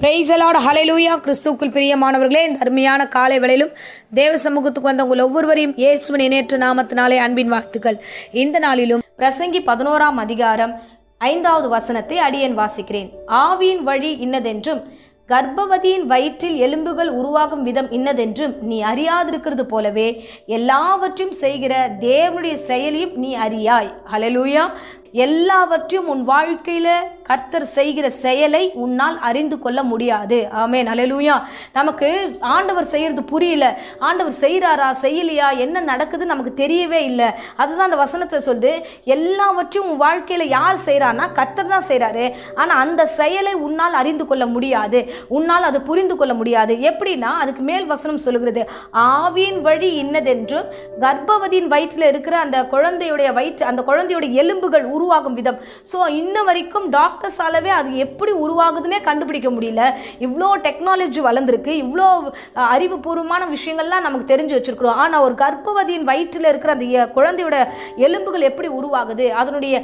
Price the Lord, ஹல்லேலூயா. கிறிஸ்துவுக்குள் பிரியமானவர்களே, இந்த அருமையான காலை வேளையிலும் தேவ சமூகத்துக்கு வந்த உங்கள் ஒவ்வொருவரையும் இயேசுவின் இணையற்ற நாமத்தினாலே அன்பின் வாழ்த்துக்கள். இந்த நாளிலும் பிரசங்கி 11ஆம் அதிகாரம் 5வது வசனத்தை அடியேன் வாசிக்கிறேன். ஆவியின் வழி இன்னதென்றும் கர்ப்பவதியின் வயிற்றில் எலும்புகள் உருவாகும் விதம் இன்னதென்றும் நீ அறியாதிருக்கிறது போலவே எல்லாவற்றையும் செய்கிற தேவனுடைய செயலையும் நீ அறியாய். ஹல்லேலூயா. எல்லாவற்றையும் உன் வாழ்க்கையில கர்த்தர் செய்கிற செயலை உன்னால் அறிந்து கொள்ள முடியாது. ஆமென். ஹல்லேலூயா. நமக்கு ஆண்டவர் செய்யறது புரியல, ஆண்டவர் செய்யறாரா செய்யலையா, என்ன நடக்குது நமக்கு தெரியவே இல்லை. அதுதான் அந்த வசனத்தை சொல்லுது. எல்லாவற்றையும் உன் வாழ்க்கையில யார் செய்யறான்னா கர்த்தர் தான் செய்யறாரு. ஆனா அந்த செயலை உன்னால் அறிந்து கொள்ள முடியாது, உன்னால் அது புரிந்து கொள்ள முடியாது. எப்படின்னா அதுக்கு மேல் வசனம் சொல்லுகிறது, ஆவியின் வழி இன்னதென்றும் கர்ப்பவதியின் வயிற்றில் இருக்கிற அந்த குழந்தையுடைய எலும்புகள் உருவாகும் விதம். ஸோ இன்ன வரைக்கும் டாக்டர்ஸாலவே அது எப்படி உருவாகுதுன்னே கண்டுபிடிக்க முடியல. இவ்வளோ டெக்னாலஜி வளர்ந்துருக்கு, இவ்வளோ அறிவுபூர்வமான விஷயங்கள்லாம் நமக்கு தெரிஞ்சு வச்சிருக்கிறோம். ஆனால் ஒரு கர்ப்பவதியின் வயிற்றில் இருக்கிற அந்த குழந்தையோட எலும்புகள் எப்படி உருவாகுது, அதனுடைய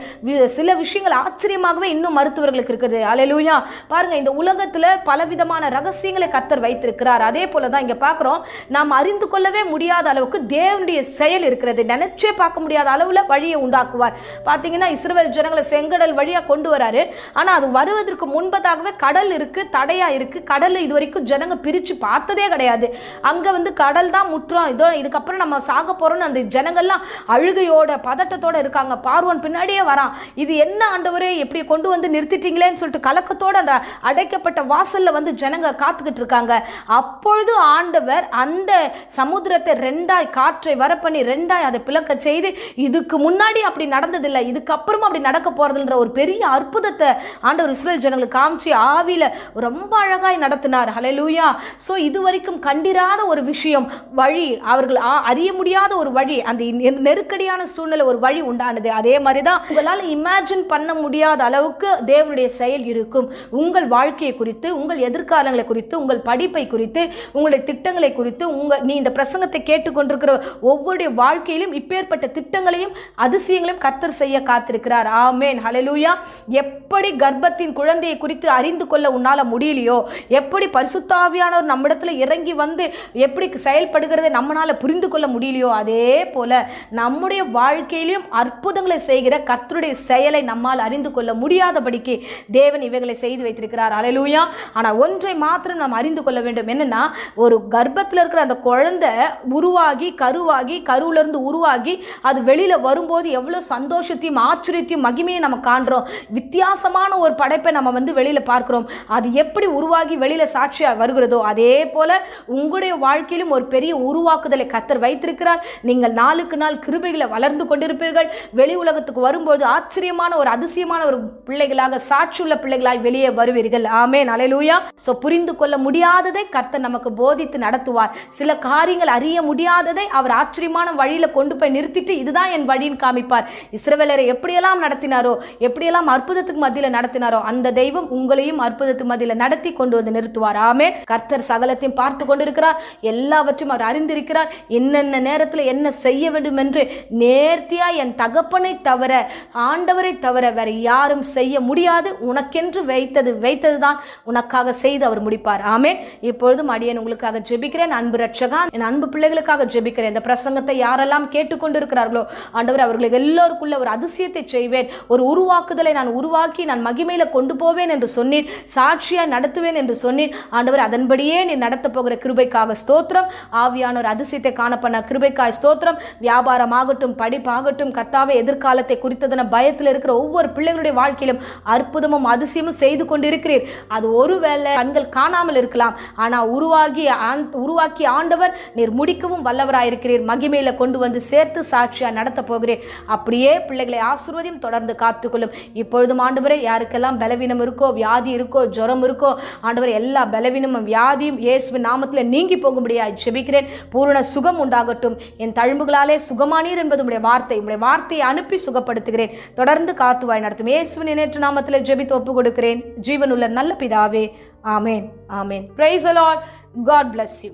சில விஷயங்கள் ஆச்சரியமாகவே இன்னும் மருத்துவர்களுக்கு இருக்குது. ஹல்லேலூயா. பாருங்க, இந்த உலகத்தில் பலவிதமான ரகசியங்களை கர்த்தர் வைத்திருக்கிறார். அதே போல தான் இங்கே பார்க்குறோம், நாம் அறிந்து கொள்ளவே முடியாத அளவுக்கு தேவனுடைய செயல் இருக்கிறது. நினைச்சே பார்க்க முடியாத அளவில் வழியை உண்டாக்குவார். பார்த்தீங்கன்னா இஸ்ரவேல் ஜனங்களை செங்கடல் வழியா கொண்டு வராரு. ஆனா அது வருவதற்கு முன்பதாகவே கடல் இருக்கு, தடையா இருக்கு. கடல் இதுவரைக்கும் ஜனங்க பிரிச்சு பார்த்ததே கிடையாது. அங்க கடல் தான் முற்றம், இதுக்கப்புறம் நம்ம சாக போறோம்னு அந்த ஜனங்கள்லாம் அழுகையோட பதட்டத்தோட இருக்காங்க. பார்வோன் பின்னாடியே வரான். இது என்ன ஆண்டவரே, எப்படி கொண்டு வந்து நிறுத்திட்டீங்களேன்னு சொல்லிட்டு கலக்கத்தோட அந்த அடைக்கப்பட்ட வாசல்ல ஜனங்க காத்துக்கிட்டு இருக்காங்க. அப்பொழுது ஆண்டவர் அந்த சமுத்திரத்தை ரெண்டாய், காற்றை வர பண்ணி ரெண்டாய் அதை பிளக்க செய்து, இதுக்கு முன்னாடி அப்படி நடந்ததில்லை, இதுக்கப்புறம் அப்படி நடக்க போறதுன்ற ஒரு பெரிய அற்புதத்தை ஆண்டவர் இஸ்ரவேல் ஜனங்களுக்கு காமிச்சு ஆவியில ரொம்ப அழகாய் நடத்தினார். ஹல்லேலூயா. சோ இதுவரைக்கும் கண்டிராத ஒரு விஷயம், வழி, அவர்கள் அறிய முடியாத ஒரு வழி, அந்த நெருக்கடியான சூழ்நிலை ஒரு வழி உண்டானது. அதே மாதிரிதான் உங்களால் இமேஜின் பண்ண முடியாத அளவுக்கு தேவனுடைய செயல் இருக்கும். உங்கள் வாழ்க்கையை குறித்து, உங்கள் எதிர்காலங்களை குறித்து, உங்கள் படிப்பை குறித்து, உங்களுடைய திட்டங்களை குறித்து, நீ இந்த பிரசங்கத்தை கேட்டுக்கொண்டிருக்கிற ஒவ்வொரு வாழ்க்கையிலும் இப்பேற்பட்ட திட்டங்களையும் அதிசயங்களையும் கர்த்தர் செய்ய காத்திருக்கிறார். ஆமென். ஹல்லேலூயா. எப்படி கர்ப்பத்தின் குழந்தையை குறித்து அறிந்து கொள்ள உன்னால முடியலையோ, எப்படி பரிசுத்த ஆவியானவர் நம்மிடத்துல இறங்கி எப்படி செயல்படுகிறதை நம்மளால புரிந்து கொள்ள முடியலையோ, அதே போல நம்முடைய வாழ்க்கையிலும் அற்புதங்களை செய்கிற கர்த்தருடைய செயலை நம்மால் அறிந்து கொள்ள முடியாதபடிக்கு தேவன் இவைகளை செய்து வைத்திருக்கிறார். ஹல்லேலூயா. ஆனா ஒன்றை மாத்திரம் நாம் அறிந்து கொள்ள வேண்டும். என்னன்னா, ஒரு கர்ப்பத்தில் இருக்கிற அந்த குழந்தை உருவாகி கருவுல இருந்து உருவாகி அது வெளியில வரும்போது எவ்வளவு சந்தோஷத்தையும் ஆச்சரியத்தையும் மகிமையை நம்ம காண்றோம். வித்தியாசமான ஒரு படைப்பை நம்ம வெளியில பார்க்கிறோம். அது எப்படி உருவாகி வெளியில சாட்சியா வருகிறதோ, அதே போல உங்களுடைய வாழ்க்கையிலும் ஒரு பெரிய உருவாக்குதலை கர்த்தர் வைத்திருக்கிறார். நீங்கள் நாளுக்கு நாள் கிருபைகளை வளர்ந்து கொண்டிருப்பீர்கள். வெளி உலகத்துக்கு வரும்போது ஆச்சரியமான ஒரு அதிசயமான ஒரு பிள்ளைகளாக, சாட்சியுள்ள பிள்ளைகளாய் வெளியே வருவீர்கள். ஆமென். ஹல்லேலூயா. சோ புரிந்து கொள்ள முடியாததை கர்த்தர் நமக்கு போதித்து நடத்துவார். சில காரியங்கள் அறிய முடியாததை அவர் ஆச்சரியமான வழியில கொண்டு போய் நிறுத்திட்டு இதுதான் என் வழின்னு காமிப்பார். இஸ்ரவேலரை எப்படியெல்லாம் நடத்தினாரோ, எப்படியெல்லாம் அற்புதத்துக்கு மத்தியில நடத்தினாரோ, அந்த தெய்வம் உங்களையும் அற்புதத்துக்கு மத்தியில நடத்தி கொண்டு வந்து நிறுத்துவார். ஆமென். கர்த்தர் சகலத்தையும் பார்த்து கொண்டிருக்கிறார். எல்லாவற்றையும் அவர் அறிந்திருக்கிறார். என்னென்ன நேரத்தில் என்ன செய்ய வேண்டும் என்று நேர்த்தியா என் தகப்பனை தவிர, ஆண்டவரை தவிர வேற யாரும் செய்ய முடியாது. உனக்கென்று வைத்ததுதான் உனக்காக செய்து அவர் முடிப்பார். ஆமென். இப்பொழுதும் அடியேன் உங்களுக்காக ஜெபிக்கிறேன். அன்பு ரட்சகா, என் அன்பு பிள்ளைகளுக்காக ஜெபிக்கிறேன். இந்த பிரசங்கத்தை யாரெல்லாம் கேட்டுக்கொண்டிருக்கிறார்களோ ஆண்டவர், அவர்களுக்கு எல்லோருக்குள்ள ஒரு அதிசயத்தை செய்வேன், ஒரு உருவாக்குதலை நான் உருவாக்கி நான் மகிமையில கொண்டு போவேன் என்று சொன்னீர், சாட்சியாய் நடத்துவேன் என்று சொன்னீர். ஆண்டவர், அதன்படியே நீ நடத்த போகிற கிருபைக்காக ஸ்தோத்திரம். ஆவியான ஒரு அதிசயத்தை காணப்பண்ண கிருபைக்காய் ஸ்தோத்திரம். வியாபாரம் ஆகட்டும், படிப்பாகட்டும், கர்த்தாவே எதிர்காலத்தை குறித்ததன பயத்தில் இருக்கிற ஒவ்வொரு பிள்ளைகளுடைய வாழ்க்கையிலும் அற்புதமும் அதிசயமும் செய்து கொண்டிருக்கிறீர். அது ஒருவேளை கண்கள் காணாமல் இருக்கலாம், ஆனா உருவாக்கி ஆண்டவர் நீர் முடிக்கவும் வல்லவராயிருக்கிறீர். மகிமையில கொண்டு வந்து சேர்த்து சாட்சியா நடத்த போகிறீர். அப்படியே பிள்ளைகளை ஆசீர்வதியும், தொடர்ந்து காத்துக்கொள்ளும். இப்பொழுதும் ஆண்டவரே, யாருக்கெல்லாம் பலவீனம் இருக்கோ, வியாதி இருக்கோ, ஜுரம் இருக்கோ, ஆண்டவரே எல்லா பலவீனமும் வியாதியும் இயேசுவின் நாமத்தில் நீங்கி போகும்படியாய் ஜெபிக்கிறேன். பூரண சுகம் உண்டாகட்டும். என் தழும்புகளாலே சுகமானீர் என்பது உம்முடைய வார்த்தை. உம்முடைய வார்த்தையை அனுப்பி சுகப்படுத்துகிறேன். தொடர்ந்து காத்துவாய் நடத்தும். இயேசுவின் இணையற்ற நாமத்தில் ஜெபித்து ஒப்பு கொடுக்கிறேன். ஜீவனுள்ள நல்ல பிதாவே. Amen. Amen. Praise the lord. God bless you.